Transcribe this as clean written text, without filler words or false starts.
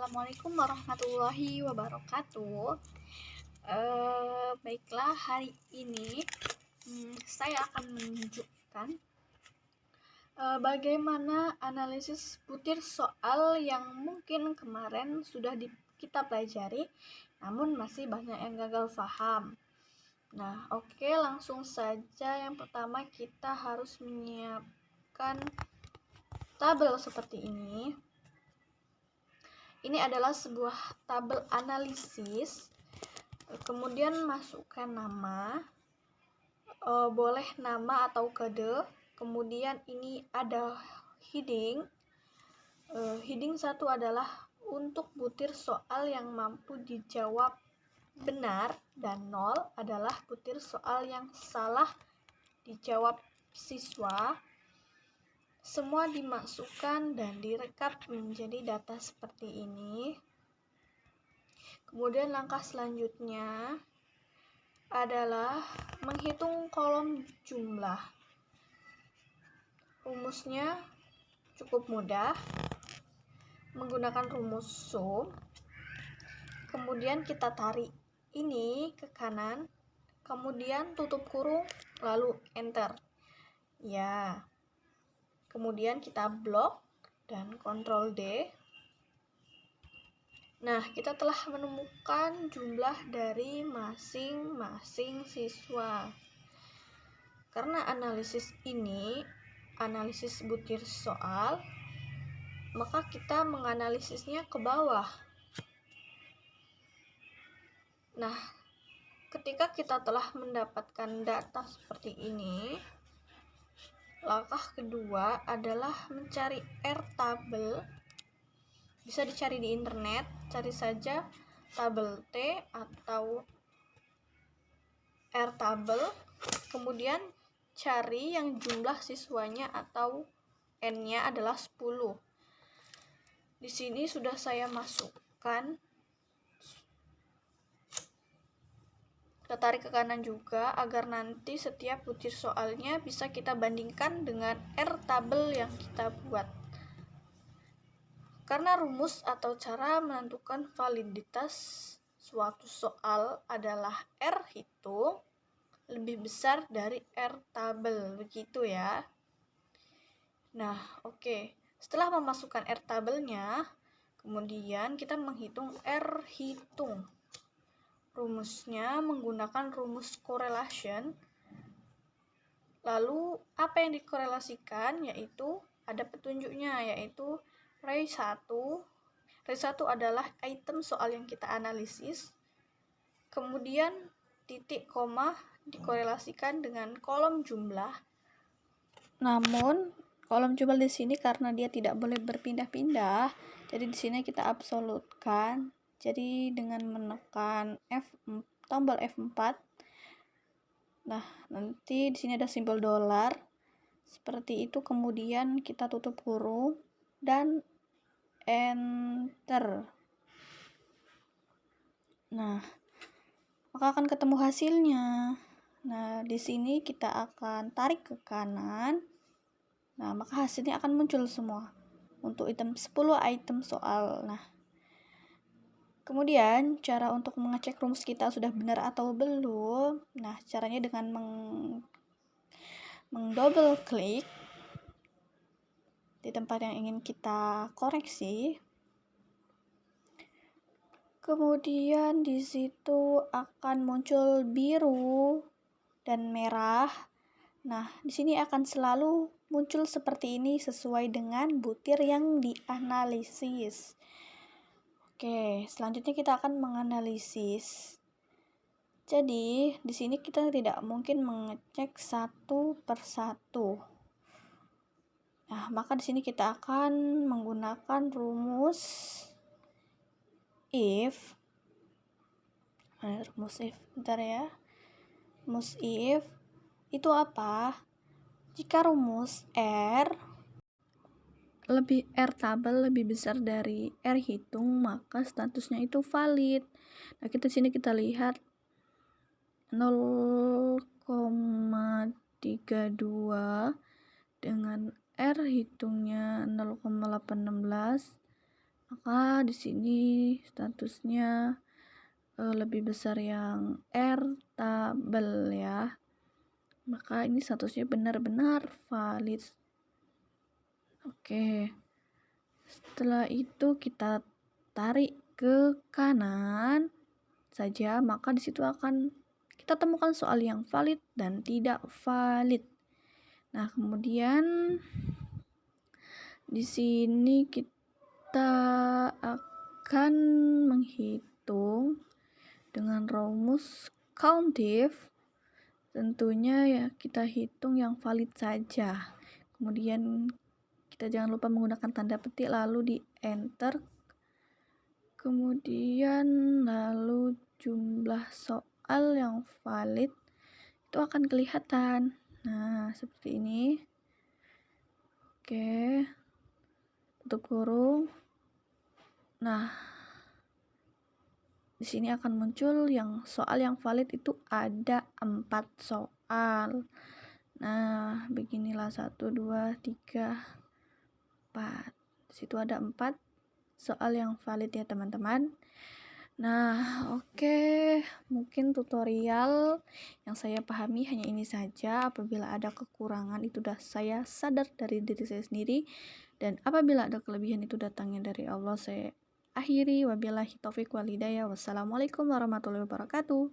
Assalamualaikum warahmatullahi wabarakatuh. Baiklah, hari ini saya akan menunjukkan bagaimana analisis butir soal yang mungkin kemarin sudah kita pelajari, namun masih banyak yang gagal paham. Nah, oke, langsung saja. Yang pertama kita harus menyiapkan tabel seperti ini. Ini adalah sebuah tabel analisis. Kemudian masukkan nama, boleh nama atau kode. Kemudian ini ada heading. Heading 1 adalah untuk butir soal yang mampu dijawab benar, dan 0 adalah butir soal yang salah dijawab siswa. Semua dimasukkan dan direkap menjadi data seperti ini. Kemudian langkah selanjutnya adalah menghitung kolom jumlah. Rumusnya cukup mudah, menggunakan rumus sum. Kemudian kita tarik ini ke kanan, kemudian tutup kurung, lalu enter. Ya. Kemudian kita blok dan Ctrl D. Nah, kita telah menemukan jumlah dari masing-masing siswa. Karena analisis ini analisis butir soal, maka kita menganalisisnya ke bawah. Nah, ketika kita telah mendapatkan data seperti ini, langkah kedua adalah mencari R-tabel. Bisa dicari di internet, cari saja tabel T atau R-tabel. Kemudian cari yang jumlah siswanya atau N-nya adalah 10. Di sini sudah saya masukkan. Kita tarik ke kanan juga agar nanti setiap butir soalnya bisa kita bandingkan dengan R-tabel yang kita buat. Karena rumus atau cara menentukan validitas suatu soal adalah R hitung lebih besar dari R-tabel, begitu ya. Nah, oke. Setelah memasukkan R-tabelnya, kemudian kita menghitung R hitung. Rumusnya menggunakan rumus correlation. Lalu apa yang dikorelasikan, yaitu ada petunjuknya, yaitu Ray 1. Ray 1 adalah item soal yang kita analisis. Kemudian titik koma dikorelasikan dengan kolom jumlah. Namun kolom jumlah di sini karena dia tidak boleh berpindah-pindah, jadi di sini kita absolutkan. Jadi dengan menekan tombol F4, nah nanti di sini ada simbol dolar seperti itu, kemudian kita tutup kurung dan enter. Nah, maka akan ketemu hasilnya. Nah, di sini kita akan tarik ke kanan. Nah, maka hasilnya akan muncul semua untuk 10 item soal. Nah, kemudian cara untuk mengecek rumus kita sudah benar atau belum. Nah, caranya dengan mendouble klik di tempat yang ingin kita koreksi. Kemudian di situ akan muncul biru dan merah. Nah, di sini akan selalu muncul seperti ini sesuai dengan butir yang dianalisis. Oke, selanjutnya kita akan menganalisis. Jadi, di sini kita tidak mungkin mengecek satu persatu. Nah, maka di sini kita akan menggunakan rumus if. Rumus if, bentar ya. Rumus if itu apa? Jika rumus R-tabel lebih besar dari R hitung, maka statusnya itu valid. Nah, sini kita lihat 0,32 dengan R hitungnya 0,816, Maka di sini statusnya lebih besar yang R tabel ya. Maka ini statusnya benar-benar valid. Oke. Setelah itu kita tarik ke kanan saja, maka di situ akan kita temukan soal yang valid dan tidak valid. Nah, kemudian di sini kita akan menghitung dengan rumus COUNTIF. Tentunya ya kita hitung yang valid saja. Kemudian kita jangan lupa menggunakan tanda petik lalu di enter. Kemudian lalu jumlah soal yang valid itu akan kelihatan. Nah, seperti ini. Oke. Tutup kurung. Nah, di sini akan muncul yang soal yang valid itu ada 4 soal. Nah, beginilah 1, 2, 3, 4. Di situ ada 4 soal yang valid ya teman-teman. Nah, oke. Mungkin tutorial yang saya pahami hanya ini saja. Apabila ada kekurangan itu sudah saya sadar dari diri saya sendiri. Dan apabila ada kelebihan itu datangnya dari Allah. Saya akhiri. Wabillahi taufiq wal hidayah. Wassalamualaikum warahmatullahi wabarakatuh.